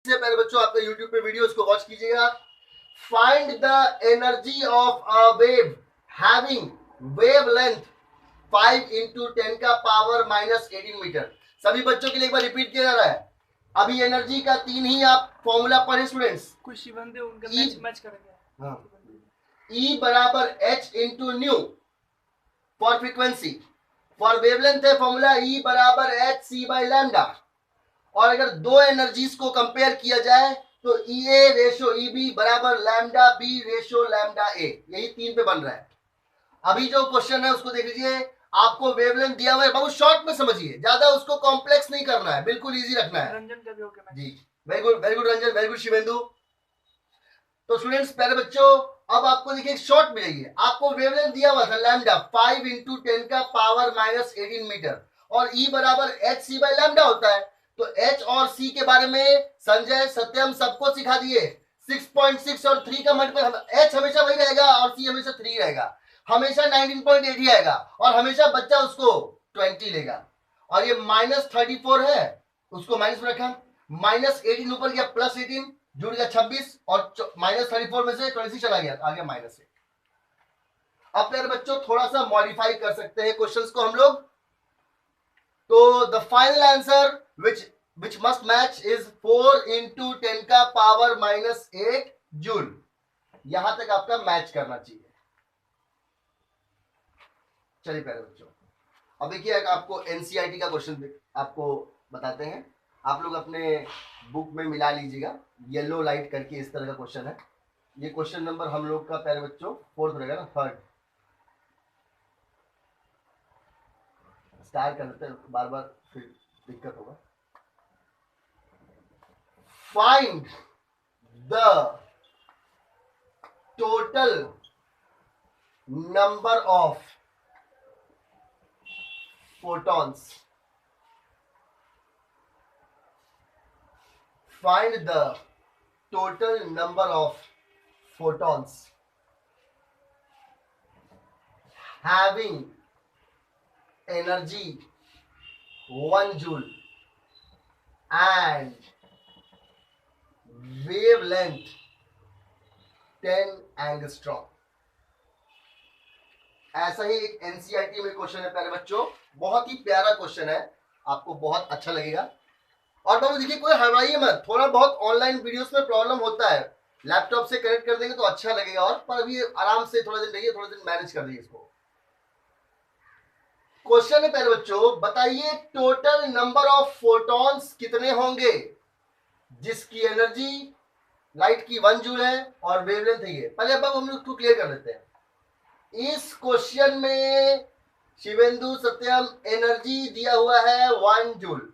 से पहले बच्चों आपका YouTube पे वीडियोस को वॉच कीजिएगा। Find the energy of a wave having wavelength 5 into 10 का पावर -18 मीटर। सभी बच्चों के लिए एक बार रिपीट किया जा रहा है। अभी एनर्जी का 3 ही आप फॉर्मूला पढ़े स्टूडेंट्स। कुछ बंदे उनका मैच करेंगे। हाँ, E बराबर H into new for frequency, for wavelength है फॉर्मूला E बराबर H C बाई लैम्डा। और अगर दो एनर्जीज को कंपेयर किया जाए तो E A ratio E B बराबर lambda B ratio lambda A, यही 3 पे बन रहा है। अभी जो क्वेश्चन है उसको देख लीजिए। आपको वेवलेंथ दिया हुआ है, बहुत शॉर्ट में समझिए, ज्यादा उसको कॉम्प्लेक्स नहीं करना है, बिल्कुल इजी रखना है। रंजन का भी हो गया जी, very good Ranjan, very good Shivendu. तो स्टूडेंट्स पहले बच्चों अब आपको देखिए शॉर्ट में जाइए। आपको वेवलेंथ दिया हुआ था लैम्डा 5 into 10 का पावर -18 मीटर और E बराबर H C बाई लैम्डा होता है। तो H और C के बारे में संजय सत्यम सबको सिखा दिए। 6.6 और 3 का मल्टीपल, H हमेशा वही रहेगा और C हमेशा 3 रहेगा, हमेशा 19.8 ही आएगा और हमेशा बच्चा उसको 20 लेगा। और ये -34 है, उसको माइनस में रखा, -18 ऊपर गया +18 जुड़ गया 26 और -34 में से 26 चला गया, आ गया -1। अब फिर बच्चों थोड़ा सा मॉडिफाई कर सकते हैं क्वेश्चंस को हम लोग। तो the final answer which must match is 4 into 10 का पावर -8 जूल। यहां तक आपका मैच करना चाहिए। चलिए पहले बच्चों अब देखिए आपको एनसीईआरटी का क्वेश्चन आपको बताते हैं। आप लोग अपने बुक में मिला लीजिएगा, येलो लाइट करके इस तरह का क्वेश्चन है। ये क्वेश्चन नंबर हम लोग का पहले बच्चों 4th रहेगा ना, 3rd। स्टार्ट करते हैं, बार बार फिर दिक्कत होगा। Find the total number of photons, find the total number of photons having energy 1 joule and wavelength 10 angstrom। ऐसा ही एक एनसीईआरटी में क्वेश्चन है प्यारे बच्चों, बहुत ही प्यारा क्वेश्चन है, आपको बहुत अच्छा लगेगा। और बाबू देखिए कोई हड़बड़ाइए मत, थोड़ा बहुत ऑनलाइन वीडियोस में प्रॉब्लम होता है, लैपटॉप से कनेक्ट कर देंगे तो अच्छा लगेगा। और पर अभी आराम से थोड़ा दिन रहिए, थोड़ा दिन मैनेज कर दीजिए इसको। क्वेश्चन है पहले बच्चों, बताइए टोटल नंबर ऑफ फोटॉन्स कितने होंगे जिसकी एनर्जी लाइट की 1 जूल है और वेवलेंथ है ये। पहले अब हम लोग क्लियर कर लेते हैं। इस क्वेश्चन में शिवेंदु सत्यम एनर्जी दिया हुआ है 1 जूल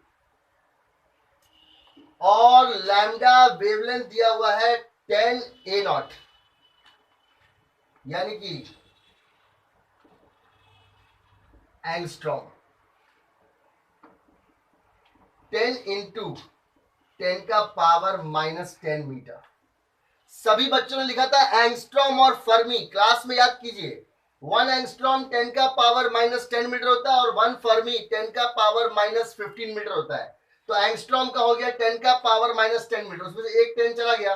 और लैम्डा वेवलेंथ दिया हुआ है 10 A0, यानी कि एंगस्ट्रॉम। 10 into 10 का पावर -10 मीटर। सभी बच्चों ने लिखा था एंगस्ट्रॉम और फर्मी, क्लास में याद कीजिए। 1 एंगस्ट्रॉम 10 का पावर -10 मीटर होता है और 1 फर्मी 10 का पावर -15 मीटर होता है। तो एंगस्ट्रॉम का हो गया 10 का पावर -10 मीटर, उसमें से एक 10 चला गया,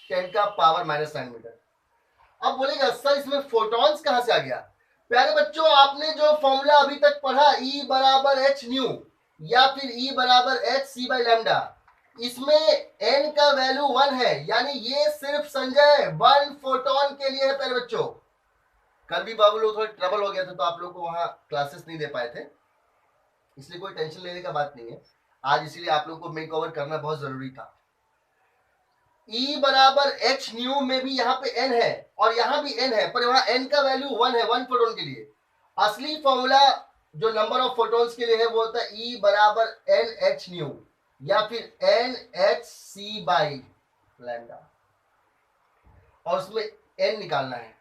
10 का पावर -9 मीटर। अब बोलेगा सर इसमें फोटॉन्स कहां से आ गया। प्यारे बच्चों आपने जो फॉर्मूला अभी तक पढ़ा E बराबर H न्यू या फिर E बराबर H C बाई लैम्डा, इसमें n का वैल्यू 1 है, यानी ये सिर्फ संजय 1 फोटोन के लिए है। प्यारे बच्चों कल भी बाबू लोग थोड़ा ट्रबल हो गया था तो आप लोग को वहां क्लासेस नहीं दे पाए थे, इसलिए कोई टेंशन लेने का बात नहीं है। आज इसीलिए आप लोग को मेक ओवर करना बहुत जरूरी था। E बराबर H न्यू में भी यहाँ पे n है और यहाँ भी n है, पर वहां n का वैल्यू 1 है 1 फोटोन के लिए। असली फॉर्मूला जो नंबर ऑफ फोटोन्स के लिए है वो होता है E बराबर NH न्यू या फिर NHC बाई लैम्डा, और उसमें n निकालना है।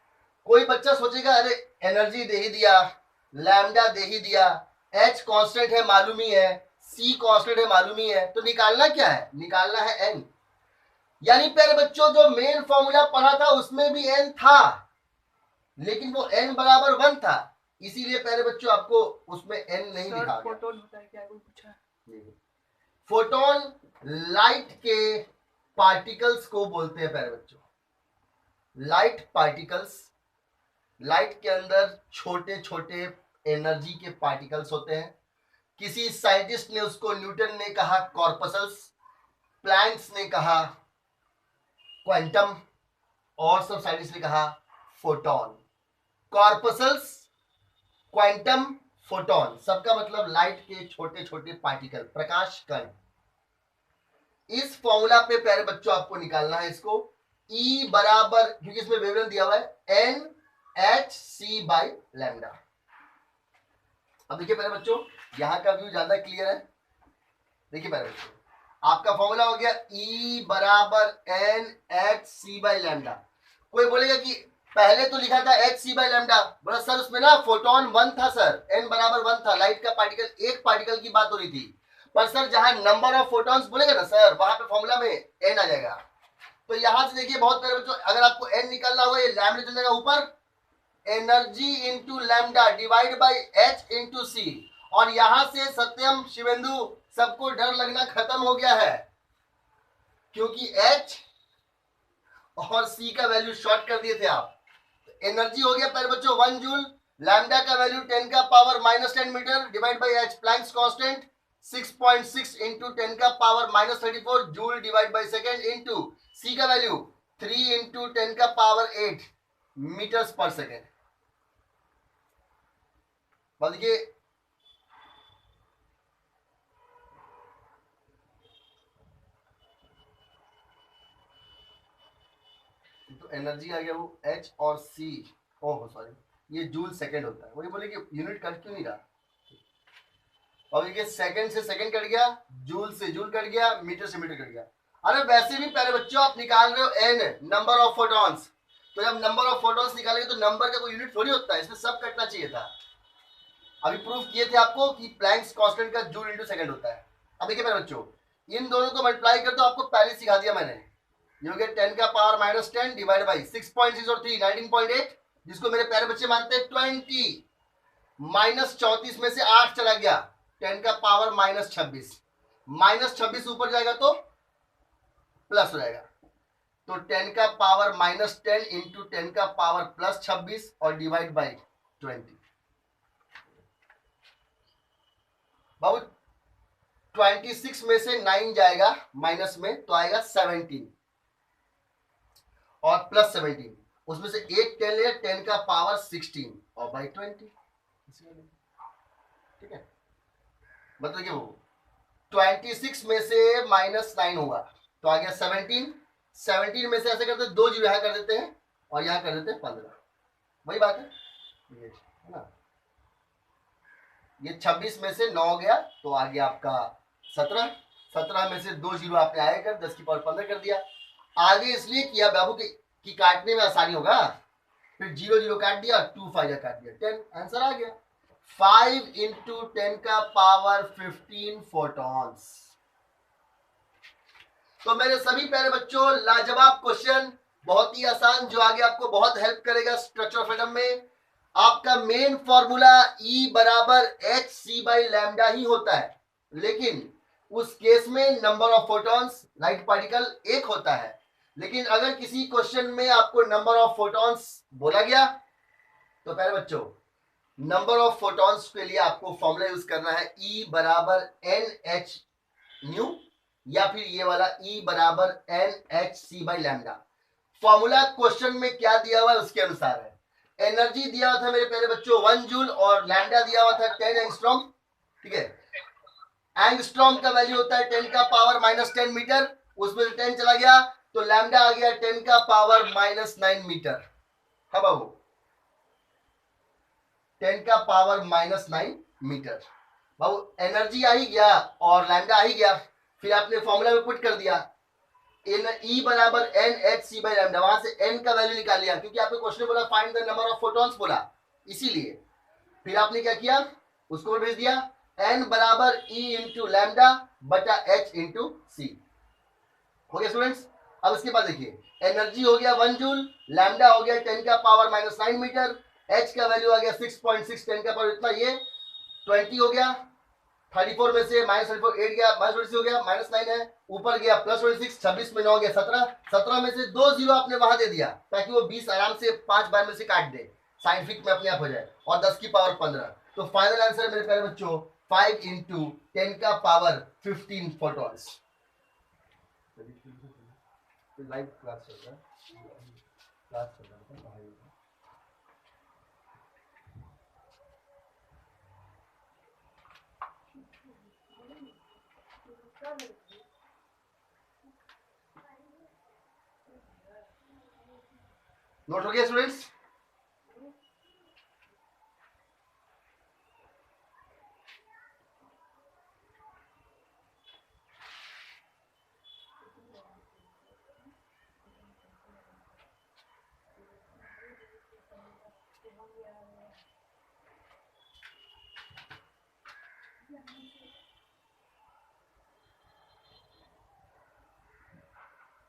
कोई बच्चा सोचेगा अरे एनर्जी दे ही दिया, लैम्डा दे ही दिया, H कांस्टेंट है मालूम ही है, C कांस्टेंट है मालूम ही है, तो निकालना क्या है, निकालना है n। यानी प्यारे बच्चों जो मेन फॉर्मूला पढ़ा था उसमें भी n था, लेकिन वो n बराबर 1 था, इसीलिए प्यारे बच्चों आपको उसमें n नहीं लिखा गया। फोटोन होता है क्या, कोई पूछा? फोटोन लाइट के पार्टिकल्स को बोलते हैं प्यारे बच्चों लाइट पार्टिकल्स। लाइट के अंदर छोटे छोटे एनर्जी के पार्टिकल्स होते हैं। किसी साइंटिस्ट ने उसको, न्यूटन ने कहा कॉर्पसल्स, प्लैंक्स ने कहा क्वांटम, और सब साइंटिस्ट ने कहा फोटोन। कॉर्पसल्स, क्वांटम, फोटोन, सबका मतलब लाइट के छोटे छोटे पार्टिकल, प्रकाश कण। इस फॉर्मूला पे प्यारे बच्चों आपको निकालना है इसको। E बराबर, क्योंकि इसमें वेवलेंथ दिया हुआ है, NHC बाई लैम्डा। अब देखिए प्यारे बच्चों, यहां का व्यू ज्यादा क्लियर है। देखिए प्यारे बच्चों, आपका फॉर्मूला हो गया E बराबर NHC बाई लैम्डा। कोई बोलेगा कि पहले तो लिखा था HC बाई लैम्डा, बोला सर उसमें ना फोटोन 1 था सर, n बराबर 1 था, लाइट का पार्टिकल, एक पार्टिकल की बात हो रही थी। पर सर जहां नंबर ऑफ फोटॉन्स बोलेगा ना सर, वहां पे फॉर्मूला में n आ जाएगा। तो यहां से देखिए बहुत प्यारे बच्चों, अगर आपको n निकालना होगा, ये लैम्डा चल जाएगा ऊपर, energy into lambda divide by h into C. और यहां से सत्यम, शिवेंदु, सबको डर लगना खत्म हो गया है, क्योंकि h और c का वैल्यू शॉर्ट कर दिए थे आप। एनर्जी हो गया प्यारे बच्चों 1 जूल, लैम्डा का वैल्यू 10 का power -10 metre divide by h, Planck's constant 6.6 into 10 का power -34 joule divide by second, into c का वैल्यू 3 इंटू 10 का पावर 8 मीटर्स पर सेकेंड। देखिए तो एनर्जी आ गया वो h और c, ओह सॉरी, ये जूल सेकेंड होता है। वही बोले कि यूनिट कट क्यों नहीं रहा। और देखिए सेकंड से सेकंड कट गया, जूल से जूल कट गया, मीटर से मीटर कट गया। अरे वैसे भी प्यारे बच्चों आप निकाल रहे हो n, नंबर ऑफ फोटॉन्स, तो जब नंबर ऑफ फोटॉन्स निकालेंगे तो नंबर का कोई यूनिट थोड़ी होता है, इसमें सब कटना चाहिए था। अभी प्रूफ किए थे आपको कि प्लैंक्स कांस्टेंट का जूल इंटू सेकंड होता है। अब देखिए प्यारे बच्चों, इन दोनों को मल्टीप्लाई कर दो, आपको पहले सिखा दिया मैंने। ये हो गया 10 का पावर -10 डिवाइड बाई 6.6 और 3 19.8, जिसको मेरे प्यारे बच्चे मानते हैं 20, -34 में से 8 चला गया, 10 का पावर -26, -26 ऊपर जाएगा तो प्लस हो जाएगा, तो 10 का पावर -10 इंटू 10 का पावर +26 और डिवाइड बाई 20। बाबू 26 में से 9 जाएगा माइनस में, तो आएगा 17 और +17, उसमें से एक 10 ले, 10 का पावर 16 और बाई 20। ठीक है, मतलब कि वो 26 में से -9 होगा तो आ गया 17, 17 में से ऐसे करते 2 जीरो यहाँ कर देते हैं और यहाँ कर देते हैं 15, वही बात है, ये है ना। ये 26 में से 9 गया तो आ गया आपका 17, 17 में से 2 जीरो आपने आया कर 10 की पावर 15 कर दिया। आगे इसलिए किया बाबू कि काटने में आसानी होगा, फिर 0 0 काट दिया, 2 5 काट दिया, 10, आंसर आ गया। 5 इंटू 10 का पावर 15 फोटॉन्स। तो मेरे सभी प्यारे बच्चों, लाजवाब क्वेश्चन, बहुत ही आसान, जो आगे आपको बहुत हेल्प करेगा स्ट्रक्चर ऑफ एटम में। आपका मेन फॉर्मूला E बराबर HC बाई लैम्डा ही होता है, लेकिन उस केस में number of photons, light particle, एक होता है। लेकिन अगर किसी क्वेश्चन में आपको नंबर ऑफ फोटॉन्स बोला गया तो प्यारे बच्चों, नंबर ऑफ फोटॉन्स के लिए आपको फॉर्मूला यूज करना है E बराबर NH न्यू, या फिर ये वाला E बराबर NHC by lambda. Formula question में क्या दिया हुआ है उसके अनुसार है। एनर्जी दिया हुआ था मेरे प्यारे बच्चों 1 जूल और लैम्डा दिया हुआ था 10 एंगस्ट्रॉम। ठीक है, एंगस्ट्रॉम का वैल्यू होता है 10 का पावर -10 मीटर, उसमें से 10 चला गया तो लैम्डा आ गया 10 का पावर -9 मीटर। हाँ बाबू, 10 का पावर -9 मीटर। बाबू एनर्जी आ ही गया और लैम्डा आ ही गया, फिर आपने फॉर्मूला में पुट कर दिया E बराबर NHC बाई लैम्डा, वहां से n का वैल्यू निकाल लिया, क्योंकि आपको क्वेश्चन बोला find the number of photons बोला, इसीलिए फिर आपने क्या किया, उसको भेज दिया n बराबर E इंटू लैम्डा बटा h इंटू सी। हो गया स्टूडेंट्स। अब इसके बाद देखिए, एनर्जी हो गया 1 जूल, लैम्डा हो गया 10 का पावर -9 मीटर, h का वैल्यू आ गया 6.6, 10 का पावर इतना, ये 20 हो गया, 34 में से माइनस 34 8 गया, माइनस 26 हो गया, माइनस 9 है, ऊपर गया प्लस 26, 26 में 9 गया 17, 17 में से 2 जीरो आपने वहां दे दिया ताकि वो 20 आराम से 5 बार में से काट दे, साइंटिफिक में अपने आप हो जाए, और 10 की पावर 15। तो फाइनल आंसर मेरे प्यारे बच्चों 5 into 10 का पावर 15 फोटॉन्स। लाइव क्लास चल रहा है, क्लास चल रहा है। नोट हो गया स्टूडेंट्स?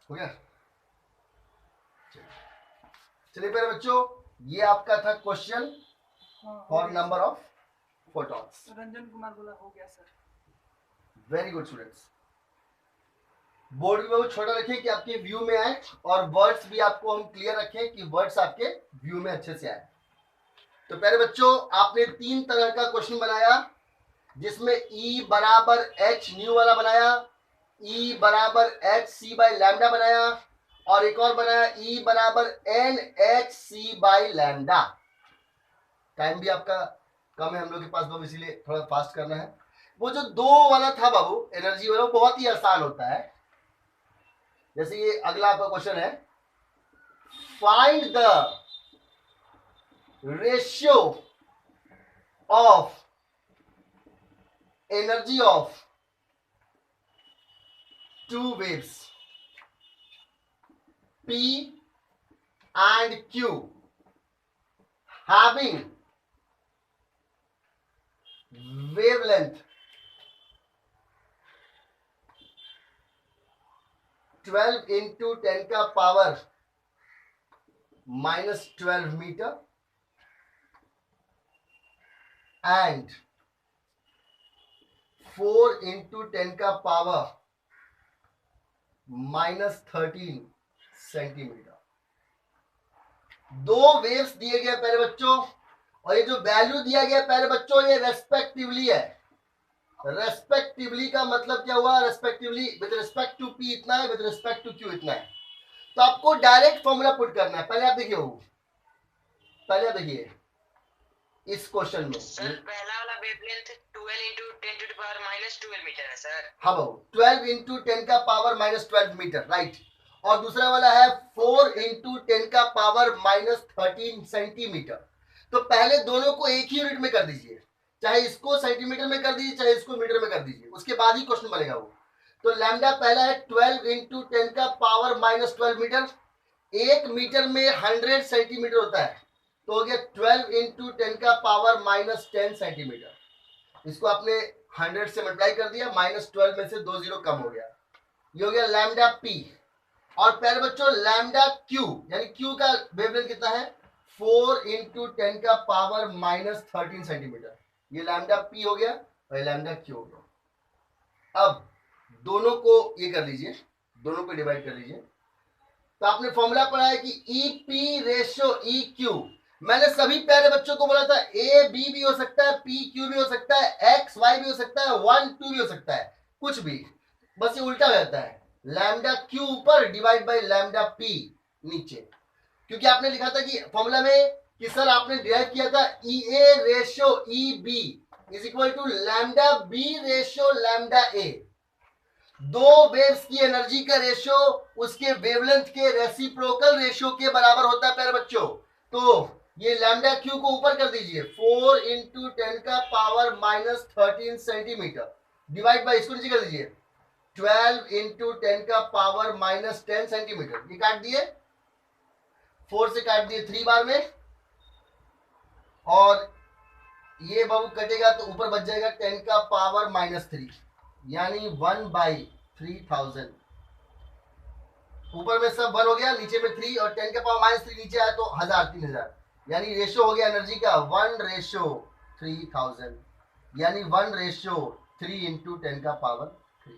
हो गया? चलिए प्यारे बच्चों, ये आपका था question for number of photons. Ranjan Kumar बोला हो गया sir. Very good students. Board में वो छोटा रखें कि आपके व्यू में आए, और वर्ड्स भी आपको हम क्लियर रखें कि वर्ड्स आपके व्यू में अच्छे से आए। तो प्यारे बच्चों, आपने 3 तरह का क्वेश्चन बनाया, जिसमें E बराबर h न्यू वाला बनाया, E बराबर h c बाई लैम्डा बनाया, और एक और बनाया E बराबर n h c by lambda. Time भी आपका कम है हम लोग के पास बाबू, इसीलिए थोड़ा फास्ट करना है। वो जो 2 वाला था बाबू एनर्जी वाला, वो बहुत ही आसान होता है। जैसे ये अगला आपका क्वेश्चन है, find the ratio of energy of 2 waves P and Q having wavelength 12 into 10 का पावर -12 मीटर and 4 into 10 का पावर -13 सेंटीमीटर। 2 वेव्स दिए गए प्यारे बच्चों, और ये जो वैल्यू दिया गया प्यारे बच्चों, ये रेस्पेक्टिवली है। रेस्पेक्टिवली का मतलब क्या हुआ? Respectively with respect to p इतना है, विद रिस्पेक्ट टू क्यू इतना है। तो आपको डायरेक्ट फॉर्मूला पुट करना है। पहले आप देखिए पहले आप देखिए इस क्वेश्चन में सर पहला वाला wavelength 12 into 10 to the power -12 metre है सर। हाँ बाबू, 12 into 10 का पावर -12 मीटर, राइट। और दूसरा वाला है 4 into 10 का पावर -13 सेंटीमीटर। तो पहले दोनों को एक ही यूनिट में कर दीजिए, चाहे इसको सेंटीमीटर में कर दीजिए, चाहे इसको मीटर में कर दीजिए, उसके बाद ही क्वेश्चन बनेगा वो। तो लैम्डा पहला है 12 into 10 का पावर -12 मीटर। 1 मीटर में 100 सेंटीमीटर होता है, तो हो गया 12 into 10 का पावर -10 सेंटीमीटर। इसको आपने 100 से मल्टीप्लाई कर दिया, -12 में से 2 जीरो कम हो गया, ये हो गया लैम्डा पी। और प्यारे बच्चों लैम्डा क्यू, यानी क्यू का वेवलेंथ कितना है? 4 into 10 का पावर -13 सेंटीमीटर। ये लैम्डा पी हो गया और लैम्डा क्यू हो गया। अब दोनों को ये कर लीजिए, दोनों को डिवाइड कर लीजिए। तो आपने फॉर्मूला पढ़ा है कि E P ratio E Q. मैंने सभी प्यारे बच्चों को बोला था ए बी भी हो सकता है, पी क्यू भी हो सकता है, एक्स वाई भी हो सकता है, 1 2 भी हो सकता है, कुछ भी, बस ये उल्टा हो जाता है। लैम्डा क्यू ऊपर डिवाइड बाय लैम्डा पी नीचे, क्योंकि आपने लिखा था कि फॉर्मूला में कि सर आपने डिराइव किया था E A ratio E B is equal to lambda B ratio lambda A. 2 waves की एनर्जी का रेशियो उसके वेवलेंथ के रेसिप्रोकल रेशियो के बराबर होता है प्यारे बच्चों। तो ये लैम्डा क्यू को ऊपर कर दीजिए, 4 into 10 का पावर -13 सेंटीमीटर डिवाइड बाय, इसको नीचे कर दीजिए, 12 into 10 का पावर -10 सेंटीमीटर। ये काट दिए, 4 से काट दिए 3 बार में, और ये बाबू कटेगा तो ऊपर बच जाएगा 10 का पावर -3, यानी 1/3000। ऊपर में सब 1 हो गया, नीचे में 3, और 10 का पावर -3 नीचे आया तो 1000 3000, यानी रेशियो हो गया एनर्जी का 1/3000, यानी 1/3000 3 इंटू 10 का पावर 3।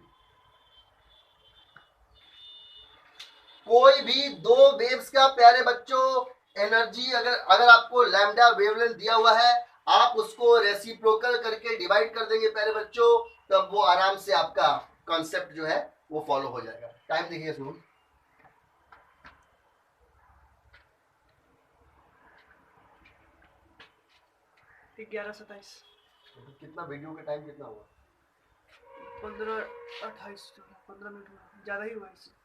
कोई भी दो वेव्स का प्यारे बच्चों एनर्जी अगर आपको लैम्डा वेवलेंथ दिया हुआ है, आप उसको रेसिप्रोकल करके डिवाइड कर देंगे प्यारे बच्चों, तब वो आराम से आपका कॉन्सेप्ट जो है वो फॉलो हो जाएगा। टाइम देखिए सुनो, ठीक 11:27 कितना वीडियो का टाइम कितना हुआ? 15:28 15 मिनट हुआ, ज्यादा ही हुआ इससे।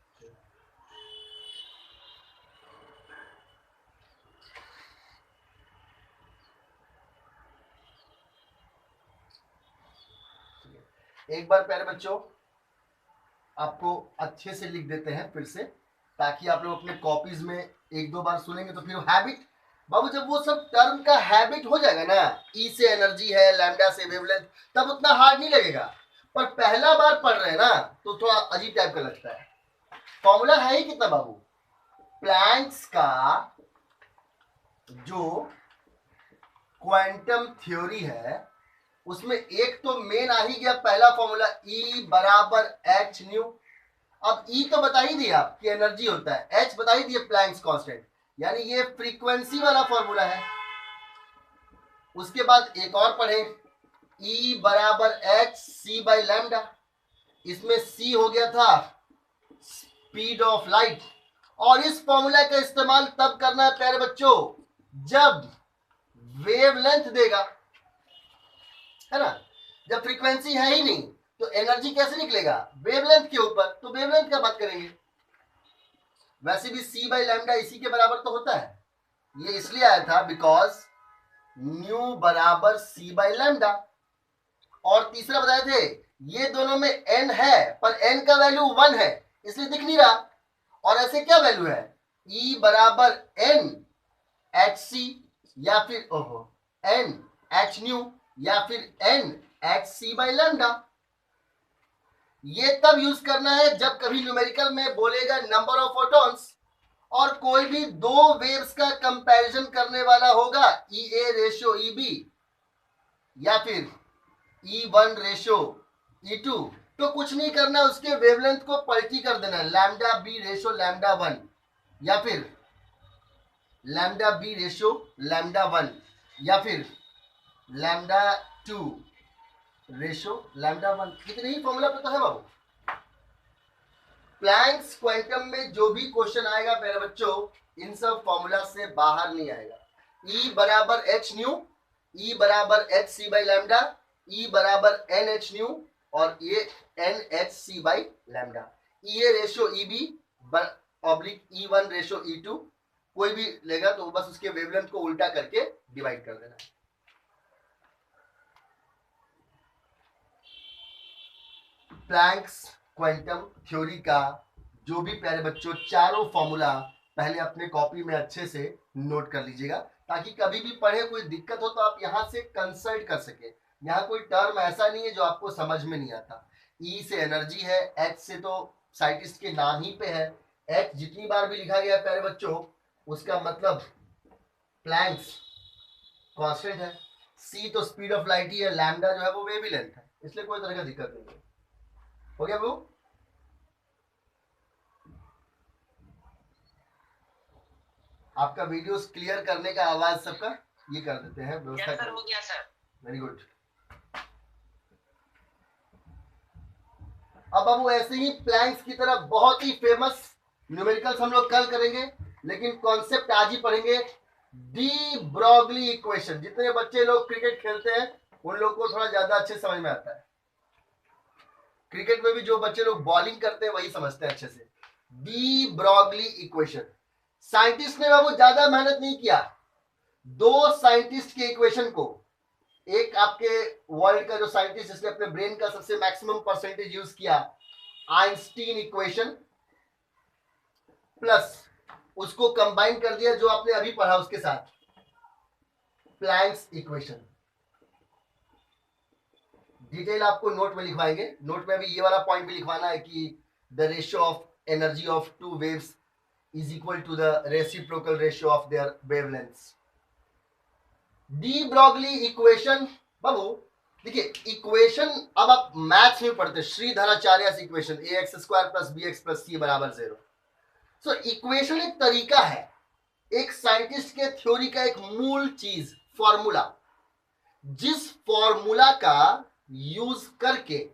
एक बार प्यारे बच्चों आपको अच्छे से लिख देते हैं फिर से, ताकि आप लोग अपने कॉपीज में एक दो बार सुनेंगे तो फिर हैबिट, बाबू जब वो सब टर्म का हैबिट हो जाएगा ना, ई से एनर्जी है, लैम्डा से वेवलेंथ, तब उतना हार्ड नहीं लगेगा। पर पहला बार पढ़ रहे हैं ना तो थोड़ा अजीब टाइप का लगता है। फॉर्मूला है ही कितना बाबू, प्लैंक्स का जो क्वांटम थ्योरी है उसमें एक तो मेन आ ही गया पहला फॉर्मूला, E बराबर एच न्यू। अब E तो बता ही दिया कि एनर्जी होता है, H बता ही दिया प्लैंक्स कांस्टेंट, यानी ये फ्रीक्वेंसी वाला फॉर्मूला है। उसके बाद एक और पढ़े, E बराबर एच सी बाई लैम्डा, इसमें C हो गया था स्पीड ऑफ लाइट। और इस फॉर्मूला का इस्तेमाल तब करना है प्यारे बच्चों जब वेवलेंथ देगा, है ना। जब फ्रीक्वेंसी है ही नहीं तो एनर्जी कैसे निकलेगा, वेवलेंथ के ऊपर, तो वेवलेंथ का बात करेंगे। वैसे भी C बाई लैम्डा इसी के बराबर तो होता है, ये इसलिए आया था बिकॉज न्यू बराबर C बाई लैम्डा। और तीसरा बताए थे ये दोनों में n है पर n का वैल्यू 1 है इसलिए दिख नहीं रहा। और ऐसे क्या वैल्यू है, E बराबर n एच सी या फिर n एच न्यू या फिर n h c by lambda. ये तब यूज करना है जब कभी न्यूमेरिकल में बोलेगा नंबर ऑफ फोटॉन्स और कोई भी दो वेव्स का कंपैरिजन करने वाला होगा, ई ए रेशियो ई बी या फिर E1 रेशियो E2, तो कुछ नहीं करना, उसके वेवलेंथ को पलटी कर देना, लैम्डा बी रेशियो लैम्डा 1 या फिर लैम्डा बी रेशियो लैम्डा 1 या फिर लैम्डा 2 रेशियो लैम्डा 1। इतने ही फॉर्मूला पे तो है बाबू। प्लैंक्स क्वांटम में जो भी क्वेश्चन आएगा मेरे बच्चों इन सब फॉर्मूला से बाहर नहीं आएगा। E बराबर एच न्यू, E बराबर h c by lambda, E बराबर एन एच न्यू और ये n h c by lambda. E a ratio E b oblique E1 ratio E2, कोई भी लेगा तो बस उसके वेवलेंथ को उल्टा करके डिवाइड कर देना। प्लैंक्स क्वांटम थ्योरी का जो भी प्यारे बच्चों चारों फॉर्मूला पहले अपने कॉपी में अच्छे से नोट कर लीजिएगा, ताकि कभी भी पढ़े कोई दिक्कत हो तो आप यहां से कंसल्ट कर सके। यहाँ कोई टर्म ऐसा नहीं है जो आपको समझ में नहीं आता। E से एनर्जी है, H से तो साइंटिस्ट के नाम ही पे है, H जितनी बार भी लिखा गया प्यारे बच्चों उसका मतलब प्लैंक्स कांस्टेंट है, C तो स्पीड ऑफ लाइट ही है, लैम्डा जो है वो वेवलेंथ है, इसलिए कोई तरह का दिक्कत नहीं है। हो गया वो? आपका वीडियोस क्लियर करने का आवाज सबका ये कर देते हैं व्यवस्था। Yes, sir, हो गया सर। Very good. अब बाबू ऐसे ही प्लैंक्स की तरह बहुत ही फेमस न्यूमेरिकल्स हम लोग कल करेंगे, लेकिन कॉन्सेप्ट आज ही पढ़ेंगे। डी ब्रॉगली इक्वेशन, जितने बच्चे लोग क्रिकेट खेलते हैं उन लोग को थोड़ा ज्यादा अच्छे समझ में आता है। क्रिकेट में भी जो बच्चे लोग बॉलिंग करते हैं वही समझते हैं अच्छे से। डी ब्रॉगली इक्वेशन, साइंटिस्ट ने बाबू ज्यादा मेहनत नहीं किया, दो साइंटिस्ट के इक्वेशन को, एक आपके वर्ल्ड का जो साइंटिस्ट जिसने अपने ब्रेन का सबसे मैक्सिमम परसेंटेज यूज किया, आइंस्टीन इक्वेशन, प्लस उसको कंबाइन कर दिया जो आपने अभी पढ़ा उसके साथ, प्लैंक्स इक्वेशन। डिटेल आपको नोट में लिखवाएंगे, नोट में भी ये वाला पॉइंट भी लिखवाना है कि the ratio of energy of two waves is equal to the reciprocal ratio of their wavelengths. De Broglie equation बाबू देखिए इक्वेशन अब आप मैथ्स में पढ़ते हैं, Shridharacharya equation ax square plus bx plus c बराबर 0। सो इक्वेशन एक तरीका है, एक साइंटिस्ट के थ्योरी का एक मूल चीज, फॉर्मूला, जिस फॉर्मूला का यूज करके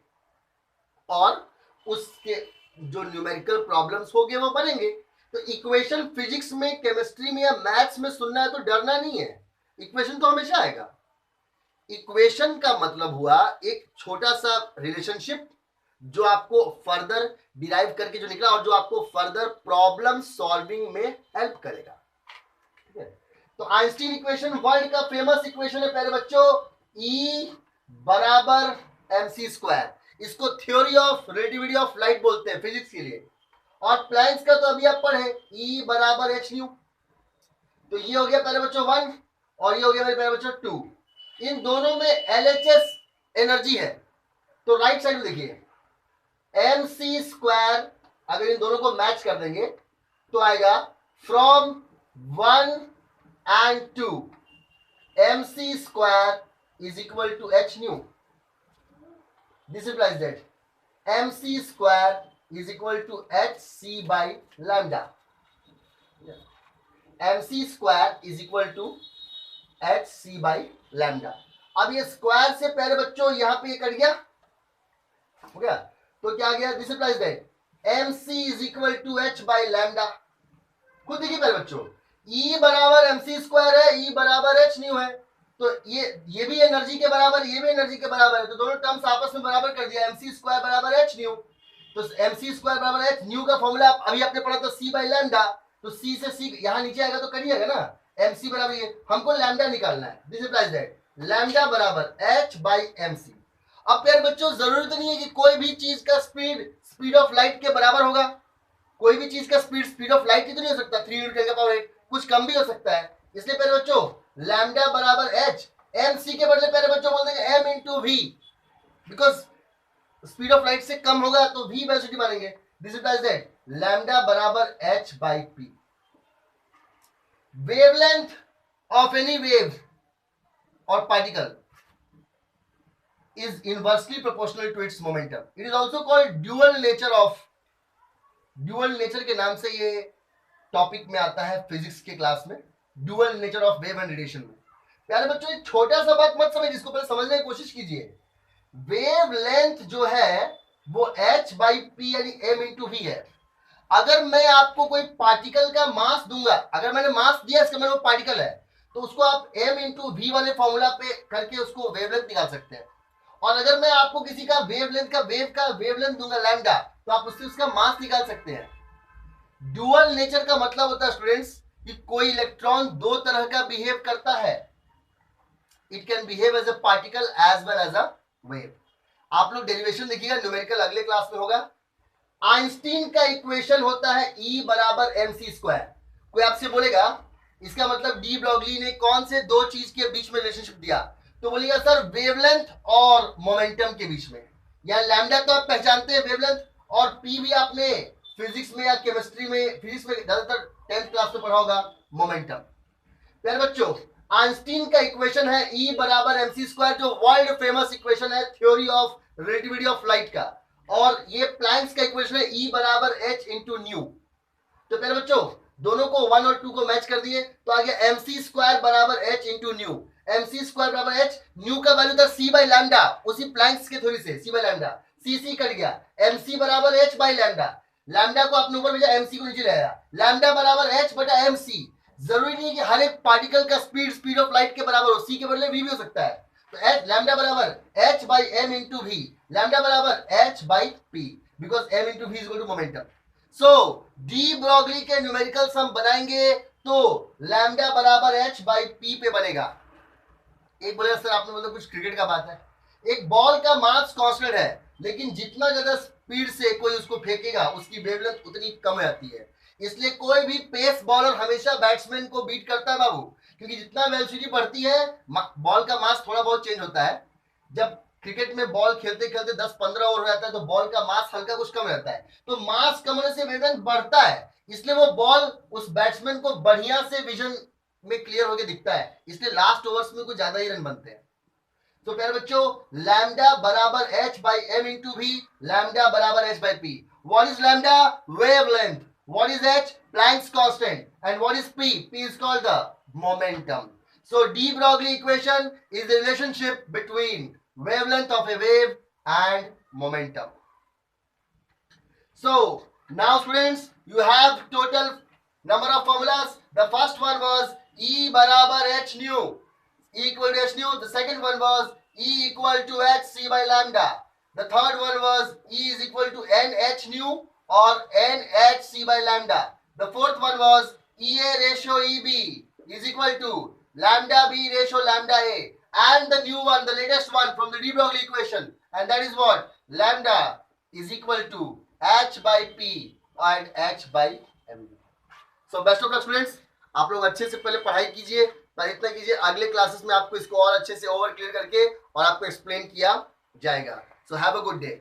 और उसके जो न्यूमेरिकल प्रॉब्लम्स होंगे वो बनेंगे। तो इक्वेशन फिजिक्स में, केमिस्ट्री में या मैथ्स में सुनना है तो डरना नहीं है, इक्वेशन तो हमेशा आएगा। इक्वेशन का मतलब हुआ एक छोटा सा रिलेशनशिप जो आपको फर्दर डिराइव करके जो निकला और जो आपको फर्दर प्रॉब्लम सॉल्विंग में हेल्प करेगा। ठीक है, तो आइंस्टीन इक्वेशन वर्ल्ड का फेमस इक्वेशन है प्यारे बच्चों, E बराबर mc स्क्वायर। इसको theory of relativity of light बोलते हैं फिजिक्स के लिए। और प्लैंक्स का तो अभी आप पढ़े, E बराबर h न्यू। तो ये हो गया प्यारे बच्चों 1 और ये हो गया मेरे प्यारे बच्चों 2। इन दोनों में LHS एनर्जी है। तो राइट साइड में देखिए mc स्क्वायर, अगर इन दोनों को मैच कर देंगे तो आएगा from 1 and 2 mc square is equal to h nu. This implies that mc square is equal to hc by lambda. mc square is equal to hc by lambda. अब ये square से पहले बच्चों यहां पे ये कट गया, हो गया, तो क्या आ गया? This implies that mc is equal to h by lambda. खुद देखिए पहले बच्चों, E बराबर mc स्क्वायर है, E बराबर h न्यू है, तो ये भी एनर्जी के बराबर, ये भी एनर्जी के बराबर है, तो दोनों टर्म्स आपस में बराबर कर दिया, mc स्क्वायर बराबर h न्यू। तो mc स्क्वायर बराबर h न्यू का फॉर्मूला अभी आपने पढ़ा था c बाय लैम्डा, तो c से c यहां नीचे आएगा तो कट जाएगा ना, mc बराबर ये, हमको लैम्डा निकालना है। दिस इंप्लाइज दैट लैम्डा बराबर h बाय mc। अब यार बच्चों जरूरत नहीं है कि कोई भी चीज का स्पीड ऑफ लाइट के बराबर होगा, कोई भी चीज का स्पीड ऑफ लाइट कितनी हो सकता है, 3 × 10⁸, कुछ कम भी हो सकता है। इसलिए प्यारे बच्चों लैम्डा बराबर h, mc के बदले प्यारे बच्चों बोल देंगे m into v, because speed of light से कम होगा तो v वेलोसिटी मानेंगे। दिस इंप्लाइज दैट लैम्डा बराबर h by p। Wavelength of any wave और particle is inversely proportional to its momentum. It is also called dual nature of, dual nature के नाम से ये टॉपिक में आता है फिजिक्स के क्लास में, dual nature of wave and radiation में। प्यारे बच्चों एक छोटा सा बात मत समझिए, इसको पहले समझने की कोशिश कीजिए। वेव लेंथ जो है वो h by p यानी m into v है। अगर मैं आपको कोई पार्टिकल का मास दूंगा, अगर मैंने मास दिया इसका मतलब वो पार्टिकल है, तो उसको आप m into v वाले फॉर्मूला पे करके उसको वेवलेंथ निकाल सकते हैं। और अगर मैं आपको किसी का वेवलेंथ दूंगा लैम्डा, तो आप उससे उसका मास निकाल सकते हैं। डुअल नेचर का मतलब होता है स्टूडेंट्स कि कोई इलेक्ट्रॉन दो तरह का बिहेव करता है। It can behave as a particle as well as a wave. आप लोग डेरिवेशन देखिएगा, न्यूमेरिकल अगले क्लास में होगा। आइंस्टीन का इक्वेशन होता है E बराबर mc स्क्वायर। कोई आपसे बोलेगा इसका मतलब डी ब्रॉगली ने कौन से दो चीज के बीच में रिलेशनशिप दिया, तो बोलिएगा सर वेवलेंथ और मोमेंटम के बीच में। या लैम्डा तो आप पहचानते हैं वेवलेंथ, और पी भी आपने फिजिक्स में या केमिस्ट्री में, फिजिक्स में ज्यादातर 10th क्लास में पढ़ा होगा, मोमेंटम। प्यारे बच्चों आइंस्टीन का इक्वेशन है E बराबर mc स्क्वायर, जो वर्ल्ड फेमस इक्वेशन है theory of relativity of light का। और ये प्लैंक्स का इक्वेशन है E बराबर h इंटू न्यू। तो प्यारे बच्चों दोनों को 1 और 2 को मैच कर दिए तो आ गया mc स्क्वायर बराबर h into new. mc square बराबर h, न्यू का वैल्यू था c बाय लैम्डा, उसी प्लैंक्स के थ्योरी से c by lambda, c cut गया, mc बराबर h बाय लैम्डा। लैम्डा को आपने ऊपर भेजा, mc को नीचे ले आया, लैम्डा बराबर h बटा mc। जरूरी नहीं है कि हर एक पार्टिकल का स्पीड ऑफ लाइट के बराबर हो, c के बदले v भी हो सकता है। तो h लैम्डा बराबर h by m into v, lambda बराबर h by p, because m into v is equal to momentum. So de Broglie के न्यूमेरिकल्स हम बनाएंगे तो लैम्डा बराबर h बाय p पे बनेगा। एक बोले सर आपने बोला कुछ क्रिकेट का बात है, एक बॉल का मास कांस्टेंट है, लेकिन जितना ज्यादा स्पीड से कोई उसको फेंकेगा उसकी वेवलेंथ उतनी कम हो जाती है। इसलिए कोई भी पेस बॉलर हमेशा बैट्समैन को बीट करता है बाबू, क्योंकि जितना वेलोसिटी बढ़ती है बॉल का मास थोड़ा बहुत चेंज होता है। जब क्रिकेट में बॉल खेलते खेलते 10-15 ओवर हो जाता है तो बॉल का मास हल्का कुछ कम रहता है, तो मास कम होने से वेवलेंथ बढ़ता है, इसलिए वो बॉल उस बैट्समैन को बढ़िया से विजन में क्लियर होकर दिखता है, इसलिए लास्ट ओवर्स में कुछ ज्यादा ही रन बनते हैं। तो प्यारे बच्चों लैम्डा बराबर h by m into v, lambda बराबर h by p. What is lambda? Wavelength. What is h? Planck's constant. And what is p? P is called the momentum. So de Broglie equation is the relationship between wavelength of a wave and momentum. So now students, you have total number of formulas. The first one was E barabar h nu, E equal to h nu. The second one was E equal to h c by lambda. The third one was E is equal to n h nu or n h c by lambda. The fourth one was EA ratio EB is equal to lambda B ratio lambda A. And the new one, the latest one from the de Broglie equation, and that is what? Lambda is equal to h by p and h by m. So best of luck students. आप लोग अच्छे से पहले पढ़ाई कीजिए, प्रयत्न कीजिए, अगले क्लासेस में आपको इसको और अच्छे से ओवर क्लियर करके और आपको एक्सप्लेन किया जाएगा. So have a good day.